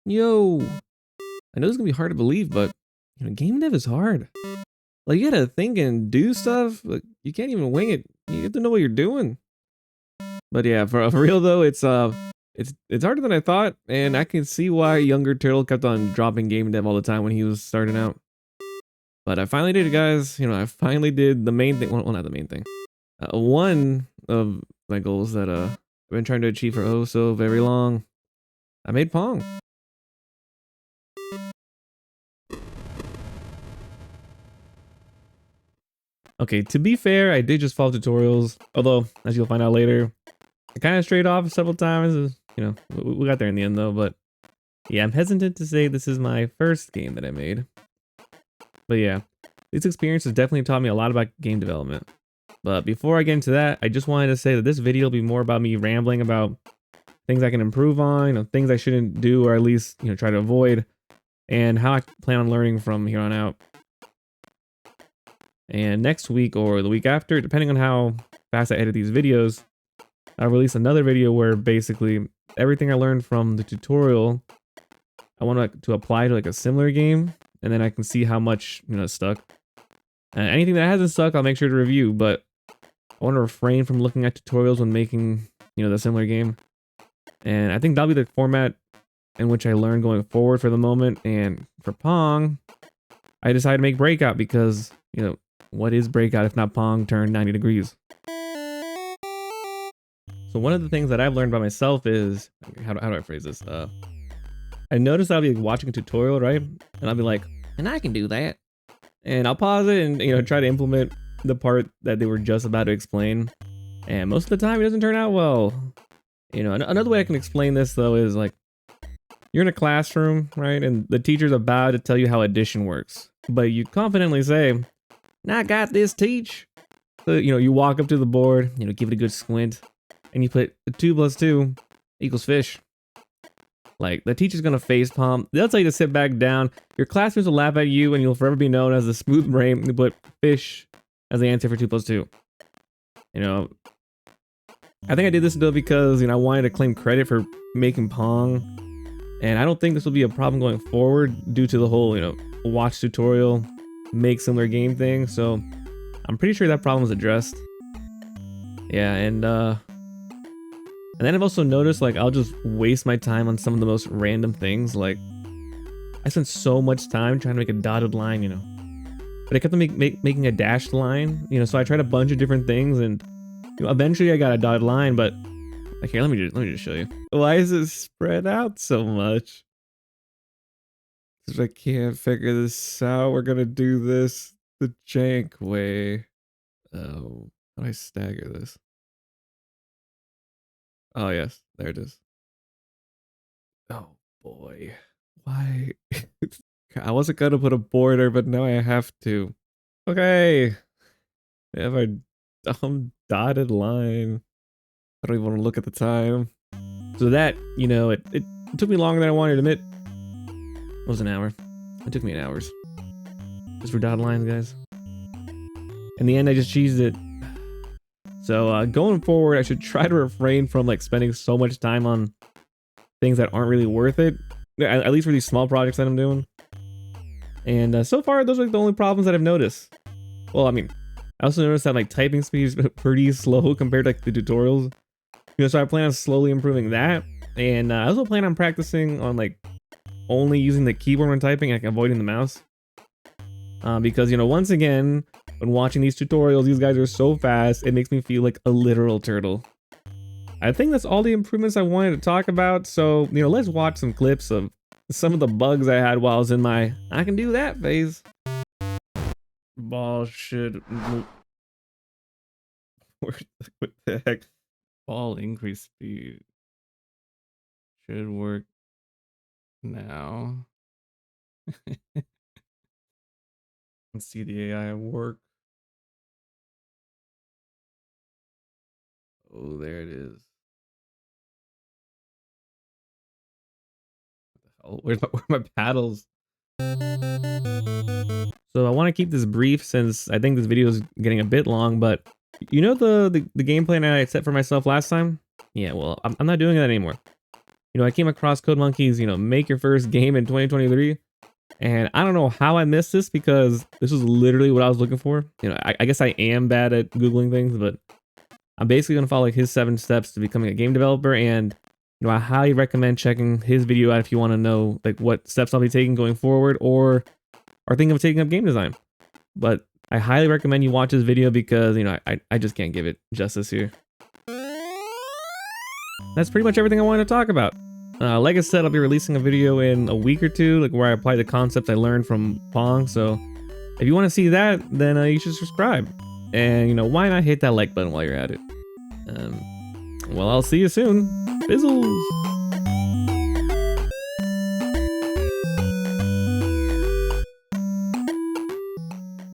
Yo, I know this is gonna be hard to believe, but game dev is hard. Like you gotta think and do stuff. Like you can't even wing it. You have to know what you're doing. But yeah, for real though, it's harder than I thought, and I can see why younger Turtle kept on dropping game dev all the time when he was starting out. But I finally did it, guys. I finally did the main thing. Well, not the main thing. One of my goals that I've been trying to achieve for oh so very long. I made Pong. Okay, to be fair, I did just follow tutorials. Although, as you'll find out later, I kind of strayed off several times. We got there in the end though. But yeah, I'm hesitant to say this is my first game that I made. But yeah, this experience has definitely taught me a lot about game development. But before I get into that, I just wanted to say that this video will be more about me rambling about things I can improve on, things I shouldn't do or at least, try to avoid, and how I plan on learning from here on out. And next week or the week after, depending on how fast I edit these videos, I'll release another video where basically everything I learned from the tutorial, I want to apply to like a similar game, and then I can see how much, stuck. Anything that hasn't stuck, I'll make sure to review, but I want to refrain from looking at tutorials when making, the similar game. And I think that'll be the format in which I learn going forward for the moment. And for Pong, I decided to make Breakout because, what is Breakout if not Pong turned 90 degrees? So one of the things that I've learned by myself is, how do I phrase this? I noticed I'll be watching a tutorial, right? And I'll be like, and I can do that. And I'll pause it and, try to implement the part that they were just about to explain. And most of the time it doesn't turn out well. Another way I can explain this though is like, you're in a classroom, right? And the teacher's about to tell you how addition works. But you confidently say, "Now I got this, teach." So, you walk up to the board, give it a good squint, and you put 2 plus 2 equals fish. Like, the teacher's gonna facepalm. They'll tell you to sit back down. Your classmates will laugh at you, and you'll forever be known as the smooth brain who put fish as the answer for 2 plus 2. I think I did this though because, I wanted to claim credit for making Pong. And I don't think this will be a problem going forward due to the whole, watch tutorial, make similar game thing. So I'm pretty sure that problem was addressed. Yeah, and then I've also noticed like I'll just waste my time on some of the most random things. Like I spent so much time trying to make a dotted line, but I kept on making a dashed line, so I tried a bunch of different things and eventually I got a dotted line, but like here, let me just show you. Why is it spread out so much? Because I can't figure this out. We're gonna do this the jank way. Oh, how do I stagger this? Oh yes, there it is. Oh boy, why? I wasn't gonna put a border, but now I have to. Okay, we have our dumb dotted line. I don't even want to look at the time. So that, it took me longer than I wanted to admit. It was an hour. It took me an hour. Just for dotted lines, guys. In the end, I just cheesed it. So going forward, I should try to refrain from like spending so much time on things that aren't really worth it. At least for these small projects that I'm doing. And so far, those are like the only problems that I've noticed. Well, I mean, I also noticed that like typing speed is pretty slow compared to like the tutorials. So I plan on slowly improving that. And I also plan on practicing on like only using the keyboard when typing, like avoiding the mouse. Because, once again, when watching these tutorials, these guys are so fast, it makes me feel like a literal turtle. I think that's all the improvements I wanted to talk about. So, let's watch some clips of some of the bugs I had while I was in my I can do that phase. Ball should move. What the heck? Ball increase speed should work now. Let's see the AI work. Oh, there it is. What the hell? Where's my paddles? So I want to keep this brief since I think this video is getting a bit long, but the game plan I set for myself last time? Yeah, well, I'm not doing that anymore. You know, I came across Code Monkey's, you know, make your first game in 2023. And I don't know how I missed this because this was literally what I was looking for. You know, I guess I am bad at Googling things, but I'm basically going to follow like his 7 steps to becoming a game developer. And, you know, I highly recommend checking his video out if you want to know like what steps I'll be taking going forward or are thinking of taking up game design. But I highly recommend you watch this video because, you know, I just can't give it justice here. That's pretty much everything I wanted to talk about. Like I said, I'll be releasing a video in a week or two, like where I apply the concepts I learned from Pong. So if you want to see that, then you should subscribe. And, you know, why not hit that like button while you're at it? Well, I'll see you soon. Fizzles!